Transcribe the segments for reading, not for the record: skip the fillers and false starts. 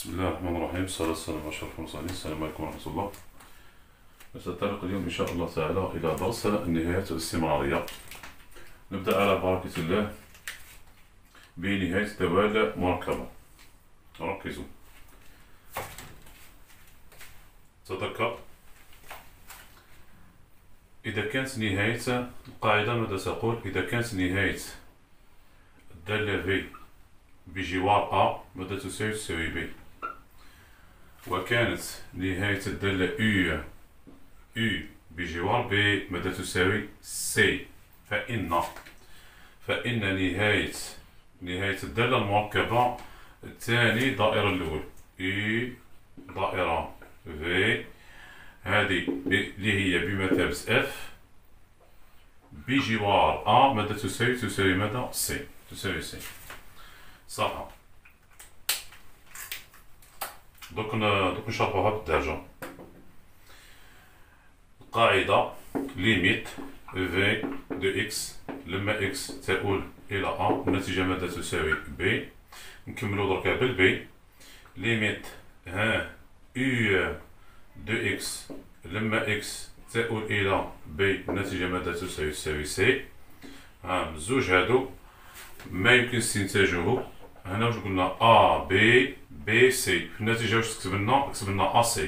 بسم الله الرحمن الرحيم، الصلاة والسلام على أشرف المرسلين. السلام عليكم ورحمة الله. نتطرق اليوم إن شاء الله تعالى إلى درس النهايات الاستمرارية. نبدأ على بركة الله بنهاية دوال مركبة. ركزوا، تذكر إذا كانت نهاية القاعدة ماذا تقول؟ إذا كانت نهاية الدالة في بجوار أ ماذا تساوي ب، وكانت نهاية الدالة U بجوار ب ماذا تساوي سي، فإن نهاية الدالة المركبة الثاني دائرة الأول U دائرة في هذه اللي هي بمثابة F بجوار A ماذا تساوي ماذا؟ سي، تساوي سي. صح. دوك نشرحوها بالدرجة. القاعدة ليميت في دو إكس لما إكس تؤول إلى أ النتيجة ماذا تساوي ب. نكملو دركا بالبي. ليميت ها U دو إكس لما إكس تؤول إلى ب النتيجة ماذا تساوي سي. ها الزوج هادو ما يمكن استنتاجه. هنا واش قلنا A B B C، في النتيجة واش كتب لنا A C،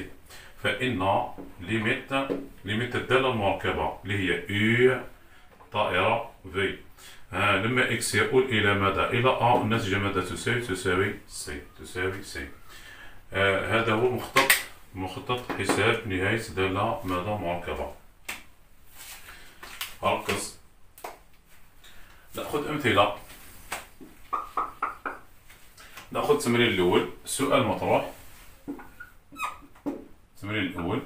فإن ليميت الدالة المركبة اللي هي U دائرة V لما إكس يؤول إلى ماذا؟ إلى A النتيجة ماذا تساوي C. هذا هو مخطط حساب نهاية دالة ماذا مركبة. ركز، نأخذ أمثلة. ناخذ التمرين الأول. السؤال مطروح. التمرين الأول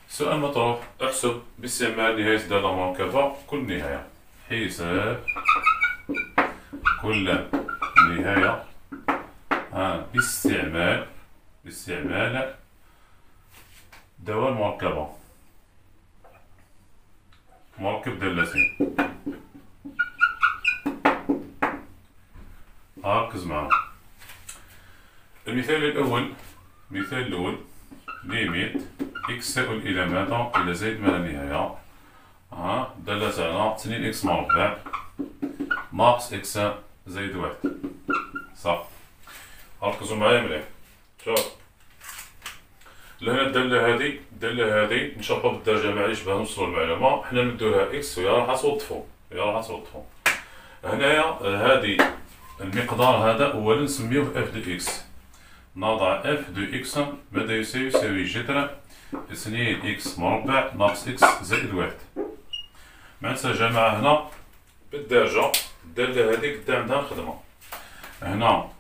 سؤال مطروح: احسب باستعمال نهاية دالة مركبة كل نهاية. حساب كل نهاية باستعمال دوال مركبة، مركب دالتين. ركز معنا. المثال الأول ليميت إكس تؤول إلى ماذا؟ إلى زائد ما لا نهاية. دالة تاعنا 2 إكس مربع ناقص إكس زائد 1. صح. ركزوا معايا مليح. شوف لهنا الدالة هذه نشرحو بالدرجة معليش باه نوصلو المعلومة. حنا نمدولها إكس وهي راح توظفو. هنايا هذه المقدار هذا أولا نسميوه اف دو إكس. نضع اف دو إكس ماذا يساوي جذر 2 إكس مربع ناقص إكس زائد 1. معناتها جماعة هنا بالدرجة الدالة هذه قد عندها الخدمة. هنا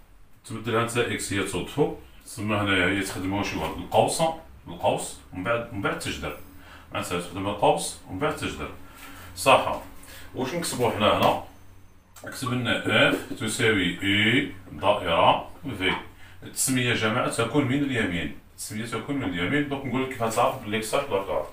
تبدلها نتا إكس هي توظفو، تسمى هنايا هي تخدمو شي واحد القوس ومن بعد تجذر. معناتها تخدم القوس ومن بعد تجذر. صح. واش نكتبو حنا هنا؟ نكتب لنا اف تساوي اي دائرة في. التسمية جماعة تكون من اليمين. دونك نقول لك كيف تعرف بلي صح ولا غلط.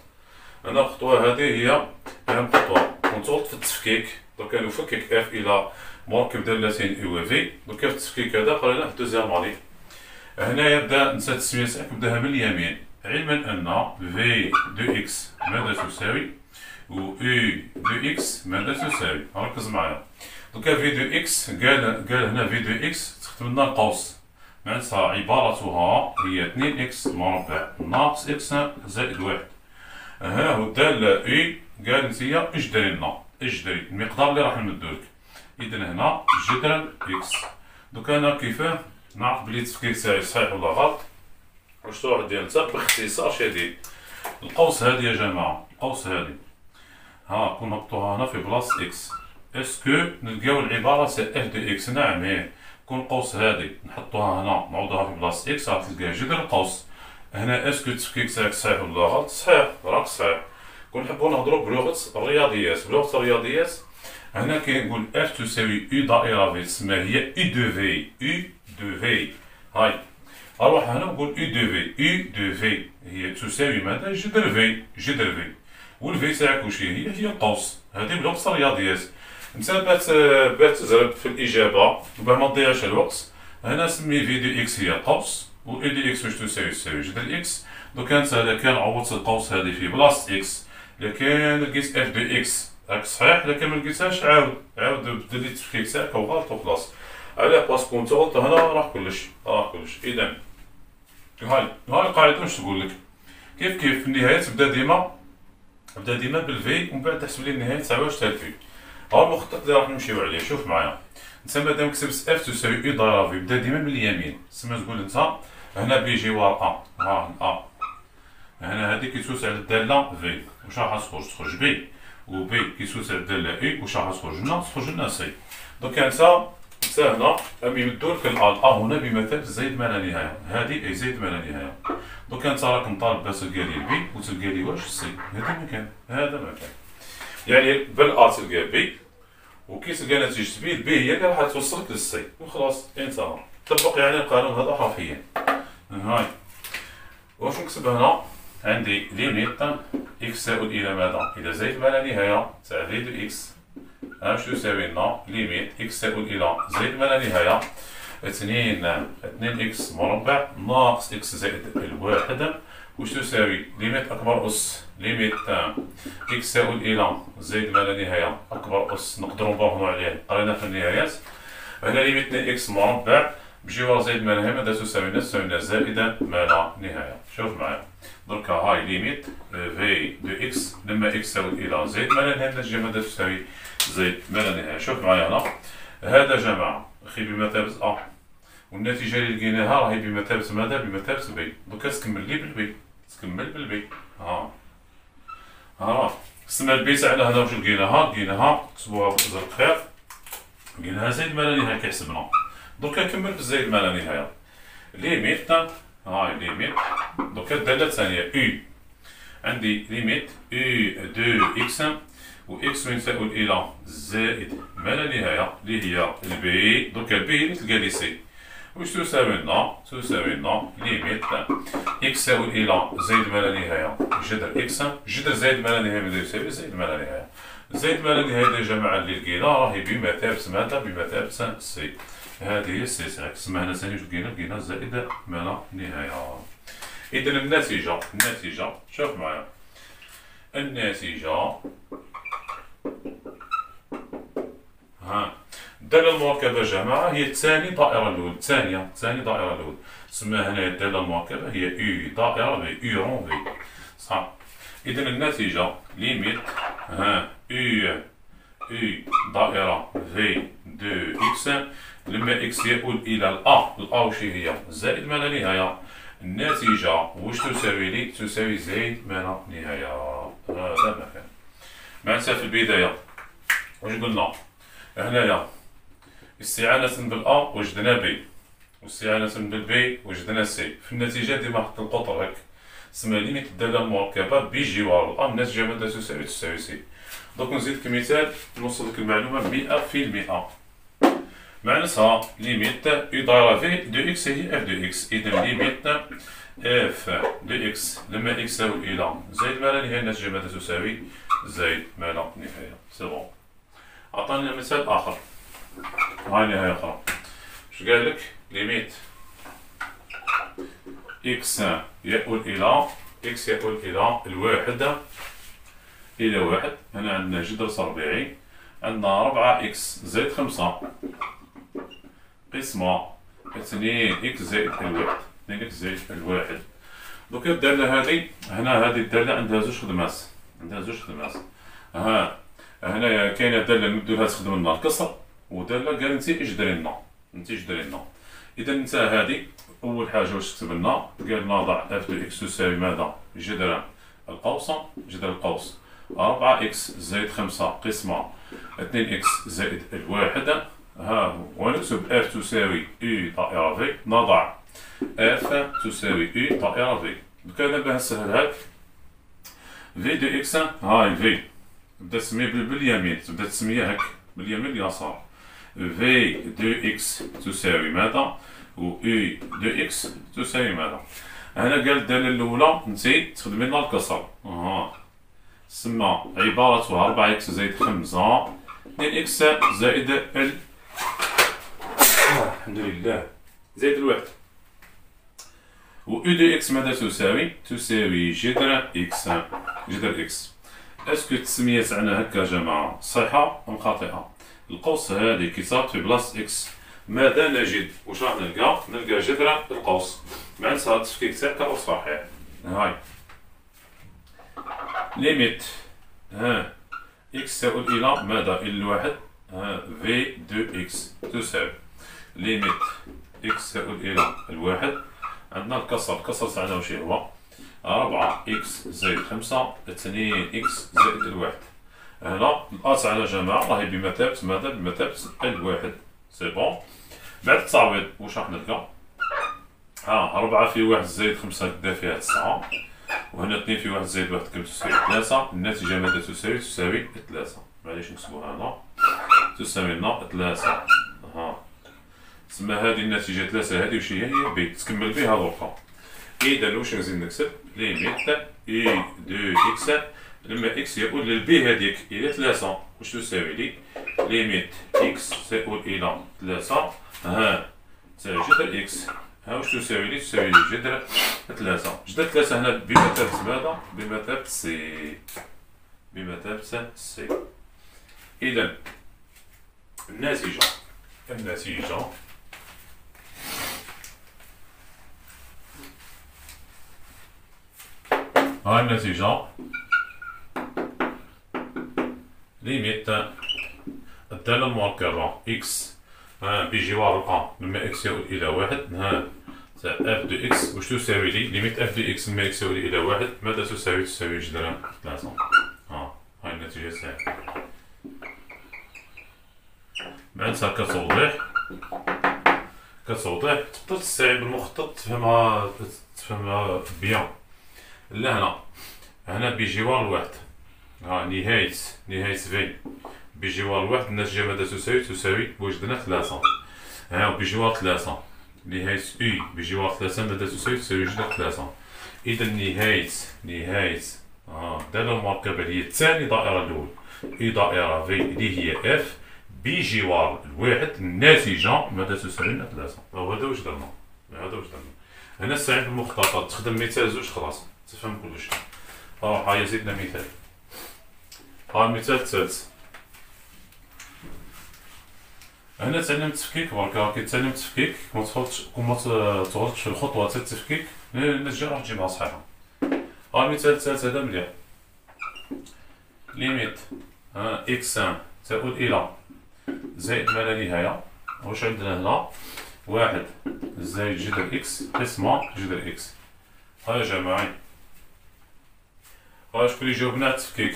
أنا الخطوة هذه هي أهم خطوة. كنترول في التفكيك. دونك نفكك اف إلى مركب دالتين اي و في. دونك في التفكيك هذا قريناه في دوزيام مالي. هنا يبدا نسى التسمية تاعك بداها من اليمين، علما أن في دو إكس ماذا تساوي و اي دو إكس ماذا تساوي. ركز معايا. دوكا في دو إكس قال هنا في دو إكس تخدم لنا القوس، معناتها عبارتها هي 2 إكس مربع ناقص إكس زائد 1. ها هو الدالة إي قال نتيا اجدري المقدار اللي راح نمدولك. إذا هنا جذر إكس. دوكا أنا كيفاه نعرف بلي التفكيك تاعي صحيح ولا غلط؟ واش تروح دير نتا باختصار شديد. القوس هادي يا جماعة، القوس هادي كون نحطوها هنا في بلاصة إكس. اسكو نلقاو العبارة سي اف دو إكس؟ نعم. كون القوس هادي نحطوها هنا نعوضوها في بلاصة إكس راح تلقاها جذر القوس. هنا اسكو التفكيك تاعك صحيح ولا غلط؟ صحيح، راك صحيح. كون نحبو نهضرو بلغة الرياضيات، هنا كنقول اف تساوي يو دائرة في تسمى هي يو دو في. هاي اروح هنا نقول يو دو في هي تساوي ماذا؟ جذر في. والفي تاعك واش هي القوس. هذه بلغة الرياضيات. انت بات تزرب في الإجابة وباه ما تضيعش الوقت. هنا سمي في دو إكس هي القوس و اي دي اكس واش تساوي جذر اكس. دوكا انت الا كان عوضت القوس هذه في بلاصه اكس، الا كان لقيت اف دو اكس راك صحيح، الا كان ما لقيتهاش عاود بدل التفكيك تاعك وغلط وخلاص. علاه؟ باسكو انت غلط هنا راه كلش اذا هاي القاعده واش تقول لك؟ كيف في النهايه تبدا ديما بالفي ومن بعد تحسب لي النهايه تاع واش تاع الفي. ها المخطط اللي راح نمشيو عليه. شوف معايا انت مادام كتبت اف تساوي اي ضرب في، بدا ديما من اليمين. تسمى تقول انت هنا بي جوار ا، هنا هذه كيتوسع على الداله في واش راح تخرج بي، و بي كيتوسع على الداله اي واش راح تخرج لنا سي. دونك انت هنا راهم يمدوا لك الأ هنا بمثابة زائد ما لا نهاية، هذه أي زائد ما لا نهاية. دوك أنت راك مطالب باش تلقى لي البي وتلقى لي واش السي. هذا مكان يعني بالأ تلقى بي، وكي تلقى نتيجة بي، البي هي اللي راح توصلك للسي وخلاص انتهى. طبق يعني القانون هذا حرفيا. هاي واش نكتب هنا؟ عندي ليميت إكس يؤول إلى ماذا؟ إلى زائد ما لا نهاية تاع في دو إكس. واش تساوي لنا؟ ليميت إكس يؤول إلى زائد ما لا نهاية 2 إكس مربع ناقص إكس زائد الواحد. واش تساوي؟ ليميت أكبر أس ليميت إكس يؤول إلى زائد ما لا نهاية أكبر أس نقدرو نبرهنو عليه قرينا في النهايات. هنا ليميت 2 إكس مربع بجوار زائد ما لا نهاية ماذا تساوي؟ زائد ما لا نهاية. شوف معايا دركا هاي ليميت في دو إكس لما إكس يؤول إلى زائد ما لا نهاية النتيجة ماذا تساوي؟ زائد ما لا نهاية. شوف معايا هنا هذا جماعة أخي بمثابة أ، والنتيجة اللي لقيناها راهي بمثابة ماذا؟ بمثابة بي. دوكا تكمل لي بالبي. ها سما البي تاعنا هنا واش لقيناها كتبوها بالأزرق خير، لقيناها زائد ما لا نهاية كيحسبنا. دوكا كمل بالزائد ما لا نهاية. ليميت هاي ليميت دوكا الدالة الثانية أو، عندي ليميت أو دو إكس و إكس وين تؤول إلى زائد ما لا نهاية اللي هي البي. دوكا البي اللي تلقى لي سي واش تساوي لنا؟ ليميت إكس يؤول إلى زائد ما لا نهاية جذر إكس جذر زائد ما لا نهاية ماذا يساوي؟ زائد ما لا نهاية. زائد ما لا نهاية يا جماعة اللي لقينا راهي بمثابة ماذا؟ بمثابة سي. هذه هي السي تاعك. تسمى هنا ثاني واش لقينا؟ زائد ما لا نهاية. إذا النتيجة شوف معايا النتيجة الدالة المركبة جماعة هي ثاني دائرة الأولى، ثاني دائرة الأولى. تسمى هنا الدالة المركبة هي أو دائرة في أو رون في صح. إذا النتيجة ليميت أو دائرة في دو إكس لما إكس يؤول إلى الأ واش هي؟ زائد ما لا نهاية. النتيجة واش تساوي لي؟ تساوي زائد ما لا نهاية. هذا ما كان معناتها في البداية واش قلنا؟ هنايا استعانة بالأ وجدنا بي، واستعانة بالبي وجدنا سي. في النتيجة ديما حط القطر هاك. تسمى ليميت الدالة المركبة بجوار الأ النتيجة ماذا تساوي سي. دوك نزيدك مثال نوصل لك المعلومة 100%. معناتها ليميت أو دايرة في دو إكس هي اف دو إكس. إذا ليميت اف دو إكس لما إكس يؤول إلى زائد ما لا نهاية النتيجة ماذا تساوي؟ زائد ما لا نهاية. سي بون. عطاني مثال آخر. هاي نهاية أخرى. واش قالك؟ ليميت إكس يؤول إلى الواحد إلى واحد. هنا عندنا جذر تربيعي، عندنا 4 إكس زائد 5 قسمة 2 إكس زائد الواحد. 2 إكس زائد الواحد. دوكا الدالة هذه هنا هذه الدالة عندها زوج خدمات. هنايا كاينه داله نبدو لها تخدم لنا الكسر، وداله قال انت اجدري لنا. اذا انت هذه اول حاجه واش تكتب لنا؟ قال نضع اف دو اكس تساوي ماذا؟ جذر القوس 4 اكس زائد 5 قسمه 2 اكس زائد الواحد. ونكتب اف تساوي او دائره في، نضع اف تساوي او دائره في. دوكا دابا نسهلها لك. في دو اكس هاي في تبدا تسميه باليمين، تبدا تسميه هاك باليمين اليسار. في دو اكس تساوي ماذا؟ و او دو اكس تساوي ماذا؟ هنا قال الدالة الأولى نتي تخدمي لنا الكسر. تسمى عبارتها 4 اكس زائد 5 2 اكس زائد الحمد لله زائد الواحد. و او دو اكس ماذا تساوي؟ تساوي جذر اكس. جذر اكس. اسكو التسمية تاعنا هكا جماعة صحيحة أم خاطئة؟ القوس هادي كي صارت في بلاصة اكس ماذا نجد؟ واش راح نلقى؟ نلقى جذر القوس. معناتها التفكيك تاعك راه صحيح. هاي ليميت ها اكس تؤول إلى ماذا؟ إلى الواحد. ها في دو اكس تساوي ليميت اكس تؤول إلى الواحد. عندنا الكسر. الكسر تاعنا واش هو؟ 4 اكس زائد 5 2 اكس زائد الواحد. هنا الأ تاعنا جماعة راهي بمثابة ماذا؟ بمثابة الواحد. سي بون. بعد التعويض واش راح نلقى؟ 4 في 1 زائد 5 كدا فيها 9 وهنا 2 في 1 زائد 1 كم تساوي 3. النتيجة ماذا تساوي؟ تساوي 3. معليش نكتبوها هنا تساوي لنا 3. تسمى هذه النتيجة 3 هذه واش هي بي تكمل بها دوكا. إذا واش نزيد نكتب؟ ليميت اي دو اكس لما اكس يؤول للبي هذيك إلى 3 واش تساوي لي؟ ليميت اكس تؤول إلى 3 تساوي جذر اكس. واش تساوي لي؟ تساوي لي جذر 3. جذر 3 هنا بمثابة ماذا؟ بمثابة سي. بمثابة سي. إذا النتيجة هاي النتيجة ليميت الدالة المركبة اكس بجوار الأ لما اكس يؤول إلى واحد تاع اف دو اكس واش تساوي لي؟ ليميت اف دو اكس لما اكس يؤول إلى واحد ماذا تساوي؟ تساوي جذر 3. هاي النتيجة تاعي. معناتها كتوضيح تقدر تستعين بالمخطط تفهمها بيان. هنا بجوار الواحد نهاية في بجوار الواحد النتيجة ماذا تساوي؟ تساوي وجدنا 3. بجوار 3 نهاية اي بجوار 3 ماذا تساوي؟ تساوي جذر 3. إذا نهاية الدالة المركبة اللي هي ثاني دائرة الأول اي دائرة في اللي هي اف بجوار الواحد الناتجة ماذا تساوي لنا 3. وهذا واش درنا. هنا استعين بالمخططات تخدم مثال زوج خلاص تفهم كلشي. هيا زدنا مثال. المثال الثالث. هنا تعلم التفكيك برك كي تعلم التفكيك ما تغلطش في الخطوة تاع التفكيك النتيجة راح تجيبها صحيحة. المثال الثالث هذا مليح. ليميت اكس تؤول إلى زائد ما لا نهاية. واش عندنا هنا؟ 1 زائد جذر اكس قسمة جذر اكس. يا جماعة شكون اللي جاوبنا التفكيك؟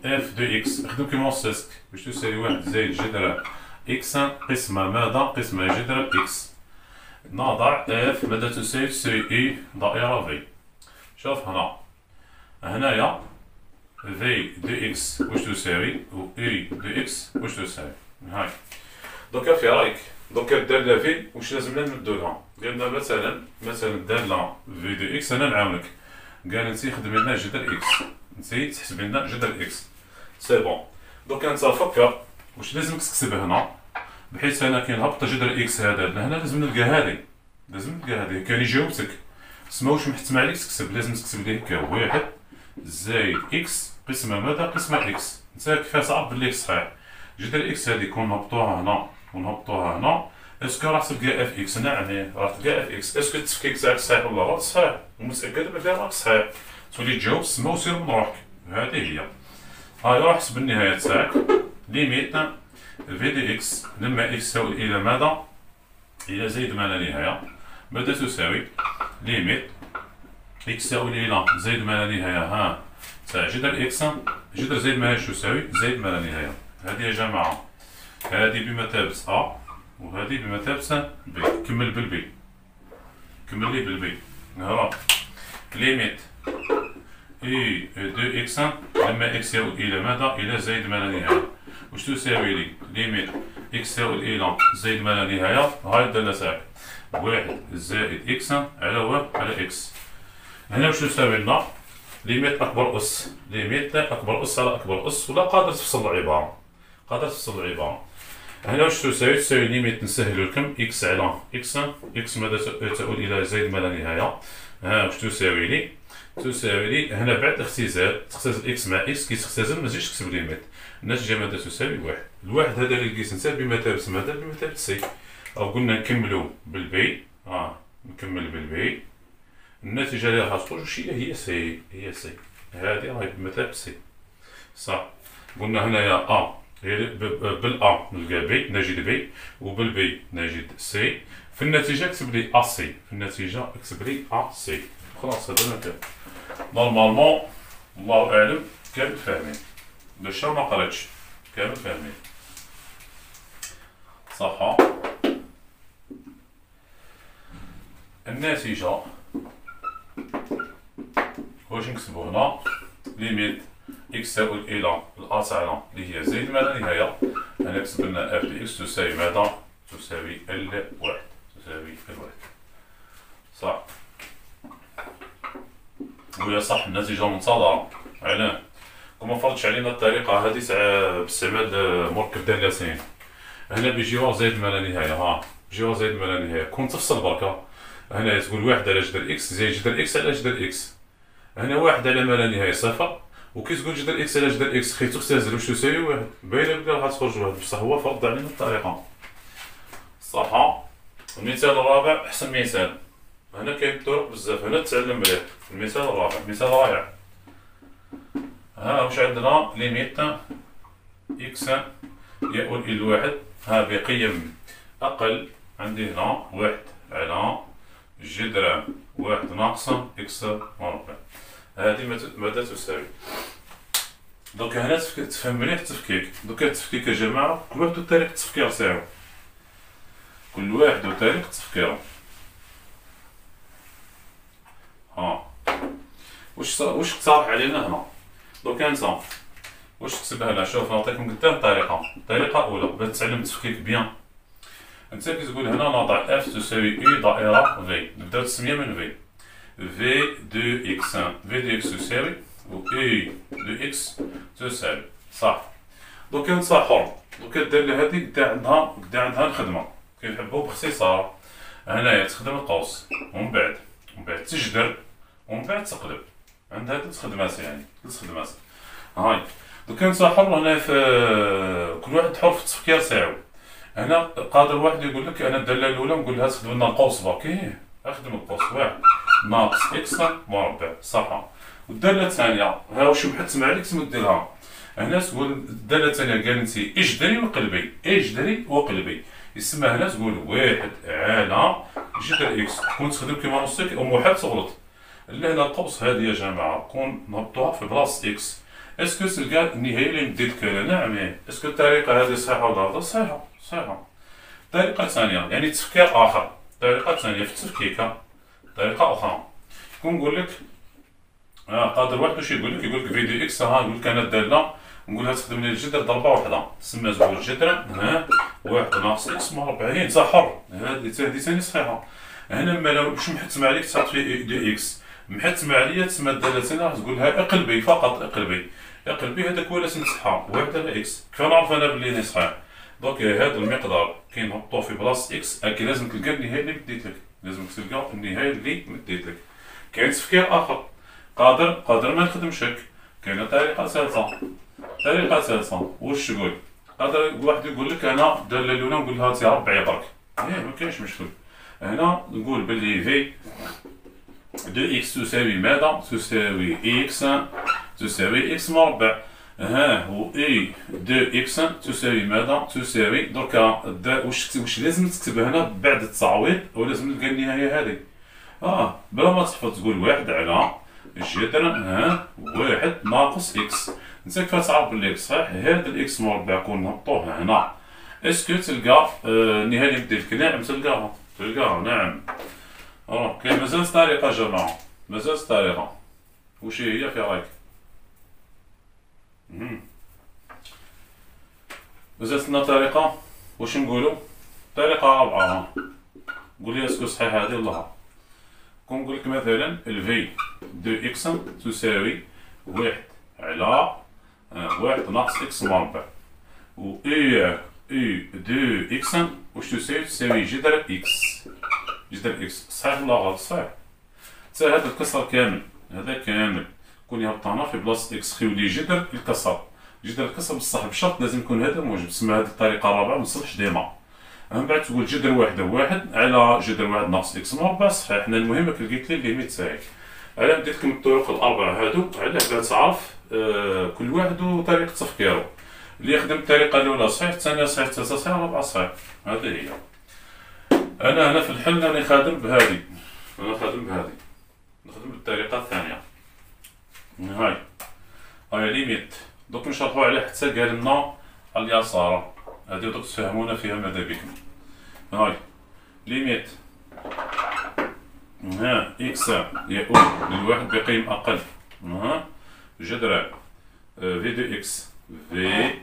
اف دو اكس نخدم كيما السيسك باش تساوي 1 زائد جذر اكس قسمة ماذا؟ قسمة جذر اكس. نضع اف ماذا تساوي؟ تساوي اي دائرة في. شوف هنايا في دو اكس واش تساوي؟ و اي دو اكس واش تساوي؟ هاي دوكا في رايك دوكا الدالة في واش لازمنا نمدولها؟ قالنا مثلا الدالة في دو اكس أنا نعاونك. قال نسي خدم لنا جذر اكس. نسي تحسب لنا جذر اكس. سي بون. دوكا انت فكر واش لازمك تكتب هنا بحيث أنا كي نهبط جذر اكس هذا لهنا لازم نلقى هادي. كان يجاوبتك تسمى واش محتمل عليك تكتب لازم تكتب لي هكا 1 زائد اكس قسمة ماذا؟ قسمة اكس. انت كيفاش تعرف بلي صحيح؟ جذر اكس هادي كون نهبطوها هنا ونهبطوها هنا اسكو راح تلقى اف اكس؟ نعم راح تلقى اف اكس. اسكو التفكيك تاعك صحيح ولا غلط؟ صحيح ومتأكد بلي راك صحيح. تولي تجاوب تسمى وسير من روحك. هذه هي. راح حسب النهاية تاعك. ليميت في دي اكس لما اكس تؤول إلى ماذا؟ إلى زائد ما لا نهاية ماذا تساوي؟ ليميت اكس تؤول إلى زائد ما لا نهاية تاع جذر اكس جذر زائد ما لا تساوي زائد ما لا نهاية. هذه يا جماعة هذه بمثابة أ وهذه بمثابة بي. كمل بالبي. كمل لي بالبي. ليميت اي دو اكس لما اكس يؤول إلى ماذا؟ إلى زائد ما لا نهاية. واش تساوي لي؟ ليميت اكس يؤول إلى زائد ما لا نهاية. هاي الدالة تاعك 1 زائد اكس على على اكس. هنا واش تساوي لنا؟ ليميت أكبر أس. ليميت أكبر أس على أكبر أس ولا قادر تفصل العبارة. هنا واش تساوي؟ تساوي ليميت نسهلو لكم إكس على إكس. إكس ماذا تؤول إلى زائد ما لا نهاية. ها واش تساوي لي؟ تساوي لي هنا بعد الاختزال، تختزل إكس مع إكس، كي تختزل ما تجيش تكتب ليميت. النتيجة ماذا تساوي؟ واحد. الواحد هذا اللي لقيت نتا بمثابة ماذا؟ بمثابة سي. أو قلنا نكملو بالبي. نكمل بالبي. النتيجة اللي راح تخرج واش هي سي. هي سي. هذه راهي بمثابة سي. صح. قلنا هنايا بالأ نلقى بي، نجد بي، وبالبي نجد سي. في النتيجة اكتب لي أ سي. في النتيجة اكتب لي أ سي. خلاص هذا المثال. نورمالمون الله أعلم كامل فاهمين. باش ما قريتش كامل فاهمين. صح. النتيجة واش نكتبو هنا؟ ليميت إكس تؤول إلى الأ تاعنا اللي هي زائد ما لا نهاية. هنا كتب لنا اف دي إكس تساوي ماذا؟ تساوي ال واحد. تساوي ال واحد. صح. وهي صح النتيجة منتظرة. علاه؟ كون مفرضتش علينا الطريقة هذه تاع باستعمال مركب دالتين. هنا بجوار زائد ما لا نهاية. بجوار زائد ما لا نهاية. كون تفصل بركا. هنا تقول واحد على جذر إكس زائد جذر إكس على جذر إكس. هنا واحد على ما لا نهاية صفر. وكي تقول جذر إكس على جذر إكس خي تختزل واش تساوي؟ واحد. باينة بلي راح تخرج واحد، بصح هو فرض علينا الطريقة. صح. المثال الرابع أحسن مثال. هنا كاين طرق بزاف، هنا تتعلم مليح. المثال الرابع مثال رائع. واش عندنا؟ ليميت إكس يؤول إلى الواحد بقيم أقل. عندي هنا واحد على جذر واحد ناقص إكس مربع. هذه ماذا تساوي؟ دوك هنا تفهم مليح التفكيك. دوك التفكيك يا جماعة كل واحد وطريقة التفكير تاعو. كل واحد وطريقة تفكيره. واش اقترح علينا هنا؟ دوك انت واش تكتبها هنا؟ شوف نعطيكم قدام طريقة أولى باش تتعلم التفكيك بيان. انت كي تقول هنا نضع اف تساوي اي دائرة في. نبداو التسمية من في. في دو اكس. في دو اكس تساوي و اي دو اكس تساوي. صح. دوك انت حر. دوك الدالة هذه قدا عندها الخدمة. كنحبو باختصار. هنايا تخدم القوس ومن بعد تجدر ومن بعد تقلب. عندها 3 خدمات يعني 3 خدمات. هاي دوك انت حر هنا في كل واحد حر في التفكير تاعو. هنا قادر واحد يقول لك انا الداله الاولى نقول لها تخدم لنا القوس برك. اخدم القوس واحد ناقص اكس مربع. صح. والداله الثانيه ها واش محتم عليك تمدلها. هنا تقول الداله الثانيه قال انت اجدري وقلبي. اجدري وقلبي يسمى هنا تقول واحد على جذر اكس. كون تخدم كيما نصك او محال تغلط. اللي هنا القوس هذه يا جماعه كون نهبطوها في بلاصه اكس. اسكو تلقى النهايه اللي مديت لك؟ نعم. اسكو الطريقه هذه صحيحه ولا لا؟ صحيحه. طريقه ثانيه يعني تفكير اخر. طريقه ثانيه في التفكيك. طريقه اخرى كون نقول لك قادر واحد واش يقول لك في دي اكس. يقول لك انا الداله نقولها تخدم لي الجذر ضربه واحده تسمى زوج جذر واحد ناقص اكس مربع. هي انت حر. هذه ثاني صحيحه. هنا ما واش محتم عليك تحط في دي اكس. محتم عليا تسمى الداله ثانيه تقولها اقلبي فقط. اقلبي هذاك هو اللي تنصحها واحد على اكس. كيف نعرف انا بلي صحيح؟ دونك هذا المقدار كي نحطوه في بلاصه اكس اكيد لازم تلقى النهايه اللي مديت لك. كاين تفكير اخر قادر ما نخدمش هك. كاينه طريقه ثالثه واش تقول؟ قادر واحد يقول لك انا الداله الاولى نقول لها تربعي برك. ما كاينش مشكل. هنا نقول بلي في دو اكس تساوي ماذا؟ تساوي اكس تساوي اكس مربع. و اي دو اكس تساوي ماذا؟ تساوي دركا واش لازم تكتب هنا بعد التعويض او لازم نلقى النهايه هذه. بلا ما تحفظ تقول واحد على جذر واحد ناقص اكس. انت كيف تعرف بلي صحيح هذا الاكس مربع كون نحطوه هنا اسكو تلقى النهايه اللي مديت لك؟ نعم تلقاها نعم. كاين مازال طريقه جماعه مازال طريقه. واش هي في رايك؟ مازالت لنا طريقه. واش نقولوا؟ طريقه رابعه. قول لي اسكو صحيح هذه ولا لا. كون نقول لك مثلا الفي دو اكس تساوي واحد على واحد ناقص اكس مربع و اي دو إكس واش تساوي جذر إكس. جذر إكس صحيح ولا غلط؟ صحيح. تا هذا الكسر كامل، هذا كامل كون يهبطنا في بلاصة إكس خيولي جذر الكسر. جذر الكسر بصح بشرط لازم يكون هذا موجب، تسمى هذه الطريقة الرابعة منصلحش ديما. من بعد تقول جذر واحد واحد على جذر واحد ناقص إكس مربع صحيح. حنا المهم راك لقيت لي الليميت تاعك. على بديت لكم الطرق الأربعة هادو علاه باش تعرف كل واحد وطريقة تفكيرو. اللي يخدم الطريقة الأولى صحيح، الثانية صحيح، الثالثة صحيح، الرابعة صحيح. هذه هي. أنا هنا في الحل راني خادم بهادي. نخدم بالطريقة الثانية. هاي ليميت. دوك نشرحو على حتى قال لنا اليسار. هادي دوك تفهمونا فيها ماذا بكم. هاي ليميت إكس يؤول للواحد بقيم أقل. جذر في دو إكس في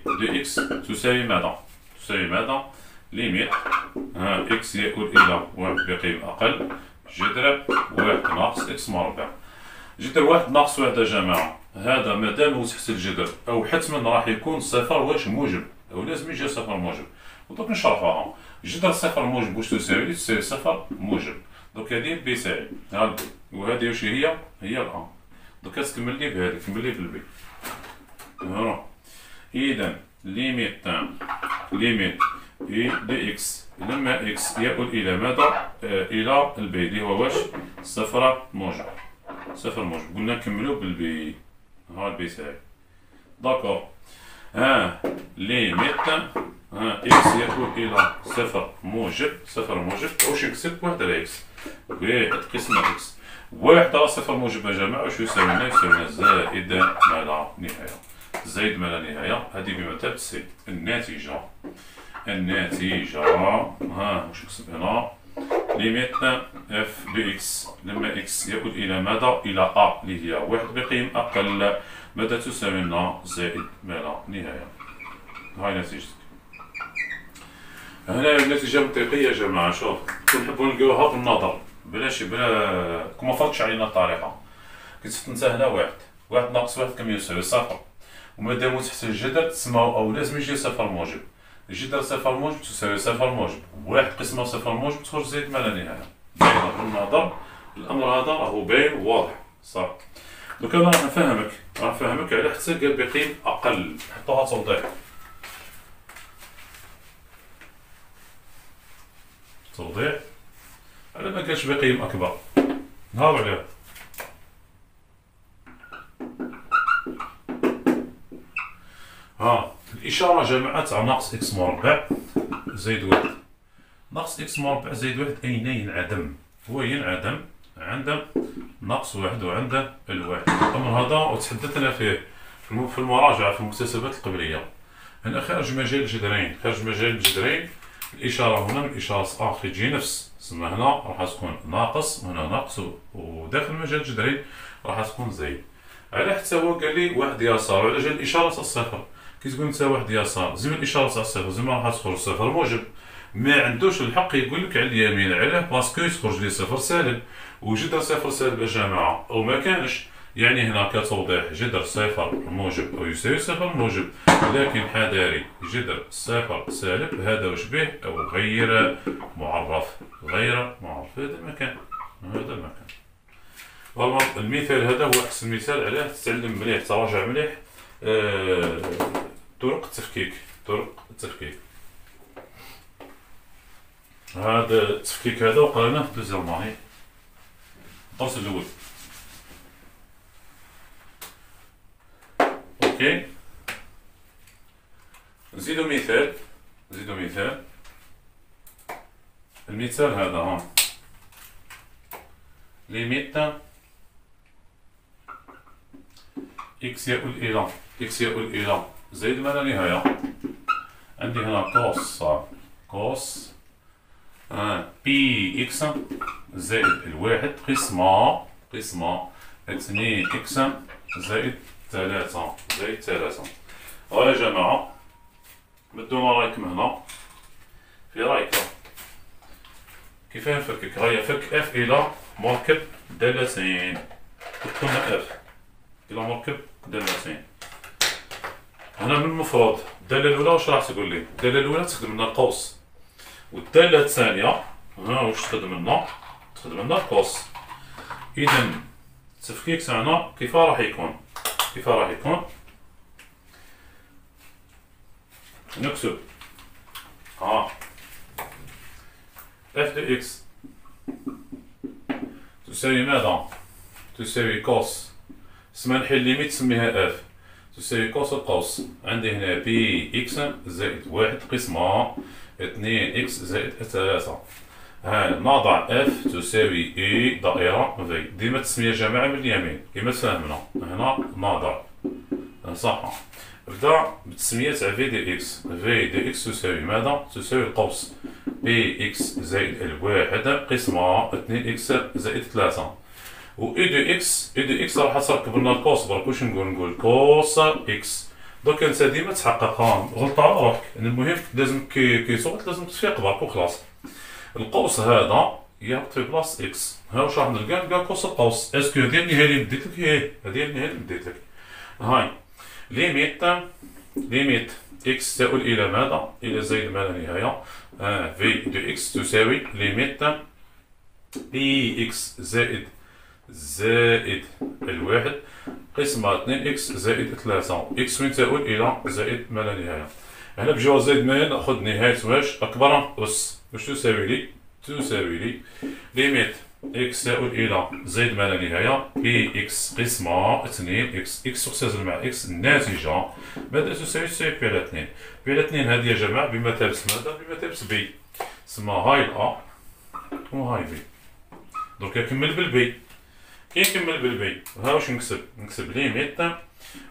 دو إكس تساوي ماذا؟ تساوي ماذا؟ ليميت إكس يؤول إلى واحد بقيم أقل جذر واحد ناقص إكس مربع. جذر واحد ناقص واحد يا جماعة، هذا مادام تحت الجذر أو حتما راح يكون صفر واش موجب، أو لازم يجي صفر موجب. ودوك نشرحوها. جذر صفر موجب واش تساوي؟ تساوي صفر موجب. دوك هادي بي تاعي، ها البي، وهادي واش هي؟ هي الأ. دوك تكمل لي بهادي، كمل لي بالبي. إذا ليميت إي دي إكس لما إكس يؤول إلى ماذا؟ إلى البي اللي هو واش؟ صفر موجب. صفر موجب. قلنا نكملو بالبي. ها البي تاعي. داكور. ليميت إكس يؤول إلى صفر موجب. صفر موجب واش نكتب؟ واحد على إكس. واحد قسمة إكس. واحد على صفر موجب يا جماعة واش يساوي لنا؟ يساوي لنا زائد ما لا نهاية. زائد ما لا نهاية. هذه بمثابة سي. الناتجة واش نكتب هنا؟ ليميت اف دو اكس لما اكس يؤول الى ماذا؟ الى ا اللي هي واحد بقيم اقل ماذا تساوي لنا؟ زائد ما لا نهاية. هاي نتيجتك. هنا النتيجة منطقية يا جماعة. شوف كنحبو نلقاوها بالنظر بلا كما فرضتش علينا الطريقة. كتحط انت هنا واحد ناقص واحد كم يساوي؟ صفر. ومادام تحت الجذر تسماو أو لازم يجي صفر موجب. جذر صفر موجب تساوي صفر موجب. واحد قسمة صفر موجب تخرج زائد ما لا نهاية. باينة بالنظر. الأمر هذا راهو باين وواضح صح. دوك أنا راح نفهمك على حتى قال بقيم أقل. نحطوها توضيح على ما قالش بقيم أكبر. نهار عليها. الإشارة جماعة تاع ناقص إكس مربع زائد واحد. ناقص إكس مربع زائد واحد أين ينعدم؟ هو ينعدم عند ناقص واحد وعند الواحد. الأمر هذا وتحدثنا فيه في المراجعة في المكتسبات القبلية. هنا خارج مجال الجذرين الإشارة هنا من الإشارة آ تجي نفس. تسمى هنا راح تكون ناقص وهنا ناقص، وداخل مجال الجذرين راح تكون زايد. على حتى هو قال لي واحد يسار وعلى جال الإشارة تاع الصفر. كي تقول انت واحد يسار زعما الإشارة تاع الصفر زعما راح تخرج صفر موجب. ما عندوش الحق يقول لك على اليمين. علاه؟ باسكو يخرج لي صفر سالب، وجذر صفر سالب يا جماعة أو ما كانش. يعني هنا كتوضيح جذر صفر موجب أو يساوي صفر موجب، لكن حذاري جذر صفر سالب هذا واش به؟ أو غير معرف. هذا المكان. والله المثال هذا هو أحسن مثال علاه تتعلم مليح، تراجع مليح طرق التفكيك. هذا التفكيك هذا وقريناه في دوزيام ماهي الدرس الأول. اوكي نزيدو مثال. المثال هذا ليميت إكس يؤول إلى زائد ما لا نهاية. عندي هنا كوس بي إكس زائد الواحد قسمة 2 إكس زائد 3 ها يا جماعة مدونا رايكم هنا في رايكم كيفاه نفكك. هيا فك اف إلى مركب دالتين. قلنا اف إلى مركب دالتين. هنا من المفروض الدالة الأولى واش راح تقول لي؟ الدالة الأولى تخدم لنا القوس، والدالة الثانية ها واش تخدم لنا؟ تخدم لنا القوس. إذا التفكيك تاعنا كيف راح يكون؟ كيف راح يكون؟ نكتب اف دو اكس تساوي ماذا؟ تساوي كوس، اسمها نحل ليميت تسميها اف، تساوي كوس القوس. عندي هنا بي اكس زائد واحد قسمة 2 اكس زائد 3. ها نضع اف تساوي اي دائرة في، ديما التسمية جماعة من اليمين كيما تفهمنا. هنا نضع صح، نبدا بالتسمية تاع في دي اكس. في دي اكس تساوي ماذا؟ تساوي القوس بي اكس زائد الواحد قسمة 2 اكس زائد 3. و اي دو اكس، اي دو اكس راح تركب لنا الكوس. برك واش نقول كوس اكس. دوك انت ديما تحققها غلطة على روحك، المهم لازم كي صوت لازم تفيق برك وخلاص. القوس هذا يهبط في بلاص اكس. ها واش راح نلقى كوس القوس. اسكو هذه النهاية اللي مديت لك؟ هي هذه النهاية اللي مديت لك. هاي ليميت اكس تؤول الى ماذا؟ الى زائد ما لا نهاية. في دو اكس تساوي ليميت بي اكس زائد الواحد قسمة 2 اكس زائد 3. اكس وين تؤول الى زائد ما لا نهاية. هنا بجواز زائد ما ناخذ نهاية واش؟ أكبر أس. واش تساوي لي؟ تساوي لي ليميت اكس تؤول الى زائد ما لا نهاية بي اكس قسمة 2 اكس. اكس تختزل مع اكس، الناتجة ماذا تساوي؟ تساوي بي على 2. بي على 2 هذه يا جماعة بمثابة ماذا؟ بمثابة بي. تسمى هاي الأ وهاي بي. درك نكمل بالبي. كي نكمل بالبي ها واش نكتب ليميت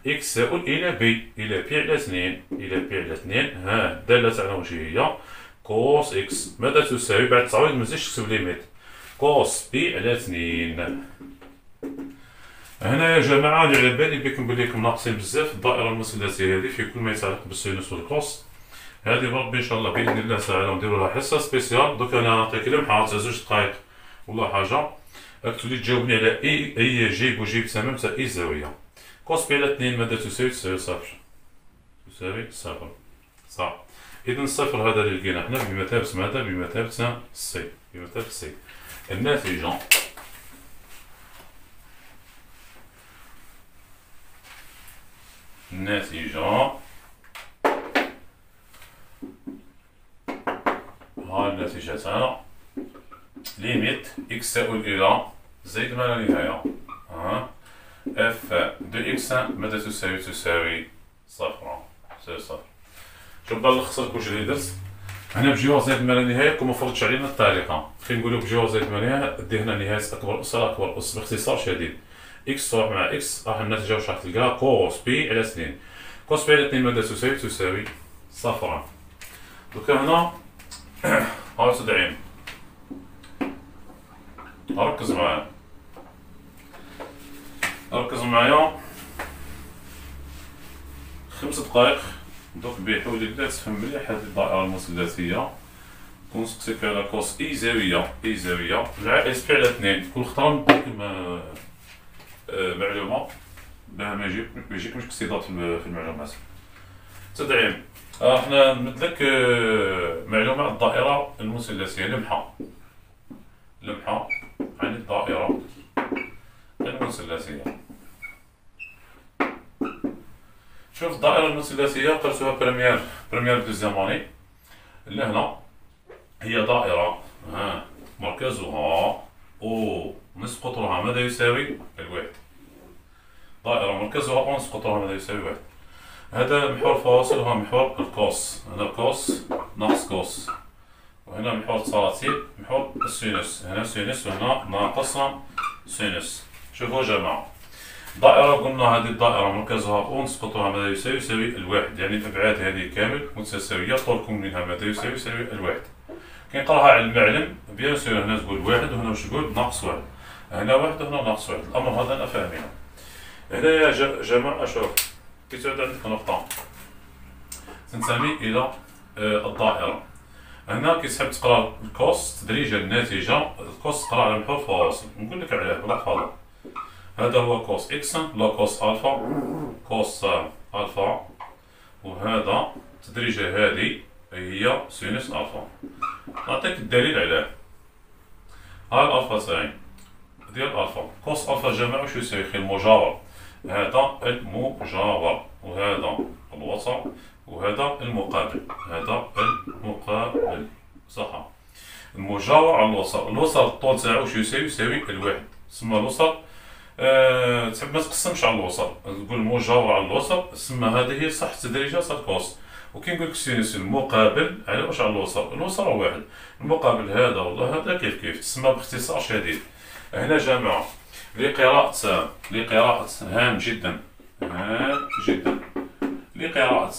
اكس تؤول الى بي الى بي على 2 الى بي على 2. ها الدالة تاعنا واش هي؟ كوس اكس. ماذا تساوي؟ بعد التعويض مازالش تكتب ليميت كوس بي على 2. هنا يا جماعة اللي على بالي بكم بلي راكم ناقصين بزاف الدائرة المثلثية هذه في كل ما يتعلق بالسينوس والكوس. هذه بربي ان شاء الله باذن الله تعالى نديرو لها حصة سبيسيال. دوك انا نعطيك لمحة تاع 2 دقايق ولا حاجة، راك تولي تجاوبني على اي جيب وجيب تمام تاع اي زاوية. كوس بي على 2 ماذا تساوي؟ تساوي صفر. تساوي صفر صح. إذا الصفر هذا اللي لقينا حنا بمثابة ماذا؟ بمثابة سي. بمثابة سي. الناتجة ها النتيجة تاعنا ليميت اكس تؤول إلى زائد ما لا نهاية اف دو اكس ماذا تساوي؟ تساوي صفر. تساوي صفر. شوف بدا نلخص لك واش اللي درت. هنا بجواز زائد ما لا نهاية كون ما فرضتش علينا الطريقة، كي نقولو بجواز زائد ما لا نهاية دي هنا نهاية أكبر أس على أكبر أس باختصار شديد. إكس تروح مع إكس راح النتيجة واش راح تلقاها؟ كوس بي على 2. كوس بي على 2 ماذا تساوي؟ تساوي صفر. دوكا هنا ها تدعيم ركز معايا ركز معايا 5 دقائق. دوك بحول الله تفهم مليح هذه الدائرة المثلثية. كونسقسيك على كوس اي زاوية مع اس بي على 2. كل خطرة نعطيكم معلومة باه ما يجيكمش اكسيدات في المعلومات. تدعيم احنا نمدلك معلومة على الدائرة المثلثية. لمحة عن الدائرة المثلثية. شوف الدائرة المثلثية قرأتوها بريمير دوزيام اني. لهنا هي دائرة مركزها او نصف قطرها ماذا يساوي؟ الواحد. دائرة مركزها او نصف قطرها ماذا يساوي؟ واحد. هذا محور فاصل وهذا محور الكوس. هنا كوس ناقص كوس، وهنا محور التراتيب محور السينوس. هنا سينوس وهنا ناقص سينوس. شوفوا يا جماعة دائرة قلنا هذه الدائرة مركزها او نصف قطرها ماذا يساوي؟ يساوي الواحد. يعني الأبعاد هذه كامل متساوية، طولكم منها ماذا يساوي؟ يساوي الواحد. كي نقراها على المعلم بيان سور هنا تقول واحد وهنا واش تقول؟ ناقص واحد. هنا واحد وهنا ناقص واحد. الأمر هذا أنا فاهمينه. هنا يا جماعة شوف كي تعود عندك نقطة تنتمي إلى الدائرة. هنا كي تحب تقرا الكوس تدريجيا الناتجة الكوس تقرا على محور فاصل. نقول لك علاه بلا حفاظة. هذا هو كوس اكس لا كوس الفا. كوس الفا وهذا تدريجة هذه هي سينوس ألفا. نعطيك الدليل عليه. ها الألفا تاعي ديال ألفا كوس ألفا جماعة واش يساوي؟ خي المجاور، هذا المجاور وهذا الوسط وهذا المقابل، هذا المقابل صح. المجاور على الوسط، الوسط الطول تاعو واش يساوي؟ يساوي الواحد. تسمى الوسط تحب ما تقسمش على الوسط، تقول المجاور على الوسط، تسمى هذه هي صح تدريجة صح كوس. وكي نقول لك سينوس المقابل على واش على الوسط؟ الوسط راه واحد، المقابل هذا ولا هذا كيف كيف، تسمى باختصار شديد. هنا جماعة لقراءة هام جدا، هام جدا لقراءة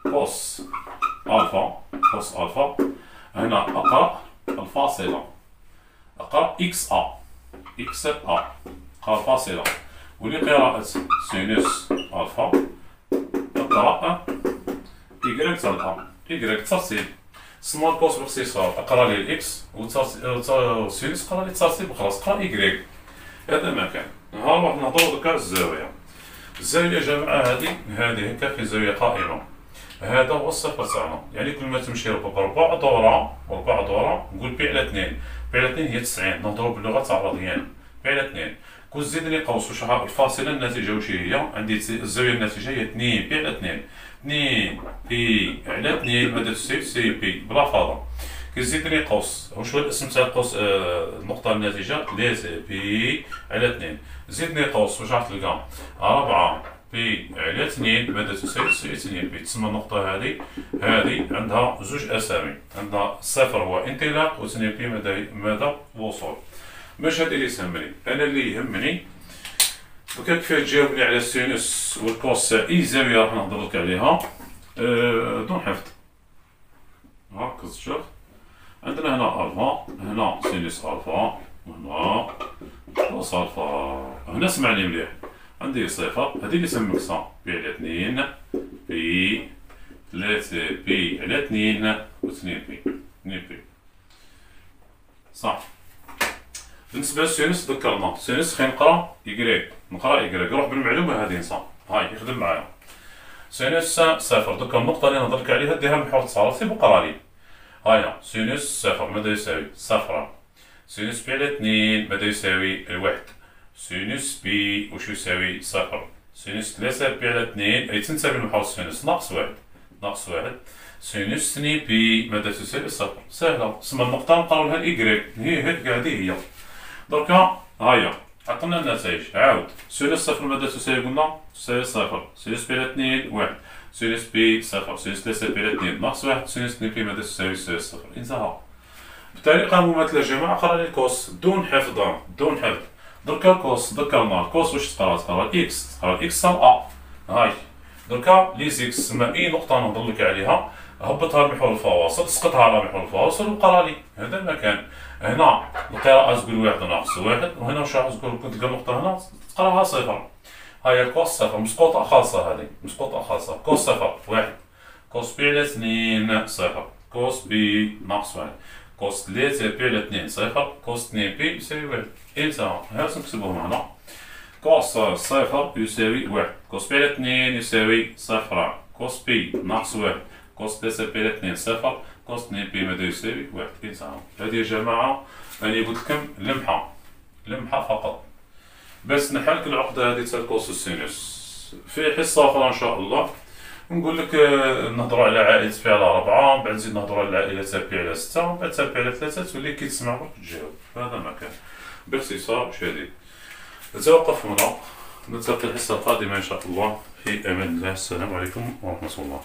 كوس ألفا، كوس ألفا. هنا أقرأ الفاصلة، أقرأ إكس أ، إكس أ، أقرأ الفاصلة. ولقراءة سينوس ألفا أقرأ إيكغيك تاع إيكغيك ترتيب. سمول كوس باختصار أقرأ لي الإكس وسينوس أقرأ لي الترتيب وخلاص، أقرأ إيكغيك. هذا ما كان. ها نروح نهضرو دوكا الزاوية. الزاوية يا جماعة هذه هكا في زاوية قائمة. هذا هو الصفر تاعنا، يعني كل ما تمشي بربع دورة نقول بي على 2، بي على 2 هي 90، نهضرو باللغة تاع الراديان، بي على 2. كون زيد لي قوس واش الفاصلة الناتجة واش هي؟ عندي الزاوية الناتجة هي 2 بي على 2، 2 بي على 2 ماذا تساوي بي بلا فاضة. كي زيد لي قوس واش هو الاسم تاع القوس النقطة الناتجة؟ 3 بي على 2. زيدني قوس واش راح تلقى؟ 4 بي على 2 ماذا تساوي؟ 2 بي. تسمى النقطة هذه عندها زوج أسامي، عندها صفر هو انطلاق و 2 بي ماذا؟ وصول. ماش هذا اللي يهمني، أنا اللي يهمني دوكا كيفاه تجاوبني على السينوس والكوس. أي زاوية راح نهضر لك عليها دون حفظ. ركز شوف، عندنا هنا ألفا، هنا سينوس ألفا، هنا كوس ألفا. هنا اسمعني مليح، عندي صفر هذه اللي سمكتها بي على 2 بي 3 بي على 2 و 2 بي 2 بي صح. بالنسبة للسينوس ذكرنا سينوس خلينا نقرا إيكغيك، نقرا إيكغيك، روح بالمعلومة هذه نصا هاي يخدم معايا. سينوس صفر دوكا النقطة اللي نهضر لك عليها ديرها محور تصارفي وقرا لي. هايا سينوس صفر ماذا يساوي؟ صفر. سينوس بي على 2 ماذا يساوي؟ الواحد. سينوس بي واش يساوي؟ صفر. سينوس 3 بي على 2 أي تنسى بالمحور السينوس ناقص واحد، ناقص واحد. سينوس 2 بي ماذا تساوي؟ صفر. سهلة، تسمى النقطة نقراو لها الإيكغيك، هي هيك هذه هي. دركا هايا عطنا النتائج، عاود سينوس صفر ماذا تساوي؟ قلنا تساوي صفر. سينوس بي على 2 واحد. سينوس بي صفر. سينوس 3 بي على 2 ناقص واحد. سينوس 2 بي ماذا تساوي؟ صفر. انتهى. بالطريقة مماثلة يا جماعة قرا لي الكوس دون حفظ، دون حفظ. دركا الكوس ذكرنا الكوس واش تقرا؟ تقرا الإكس، تقرا الإكس تاع أ. هاي دركا لي زيكس تسمى أي نقطة نهضر لك عليها هبطها لمحور الفواصل، اسقطها على محور الفواصل وقرا لي. هذا المكان. هنا القراءة تقول واحد ناقص واحد، وهنا واش راح تقول؟ كنت تلقى النقطة هنا تقراها صفر. هاي الكوس صفر، مسقوطة خالصة هذه، مسقوطة خالصة. كوس صفر واحد. كوس بي على 2 صفر. كوس بي ناقص واحد. كوس 3 بي على 2 صفر. كوس 2 بي يساوي واحد. انتهى. هاو نكتبوهم هنا. كوس صفر يساوي واحد. كوس بي على 2 يساوي صفر. كوس بي ناقص واحد. كوس 3 بي على 2 صفر. كوس 2 بي ماذا يساوي؟ واحد. انتهى. هذه يا جماعة أنا قلت لكم لمحة، لمحة فقط باش نحلك العقدة هذه تاع الكوس والسينوس. في حصة أخرى إن شاء الله نقول لك نهضروا على عائلة بي على 4، من بعد نزيد نهضروا على العائلة تاع بي على 6، ومن بعد تاع بي على 3 تولي كي تسمع روحك تجاوب. هذا ما كان باختصار شديد. نتوقف هنا، نلتقي الحصة القادمة إن شاء الله في أمان الله. السلام عليكم ورحمة الله.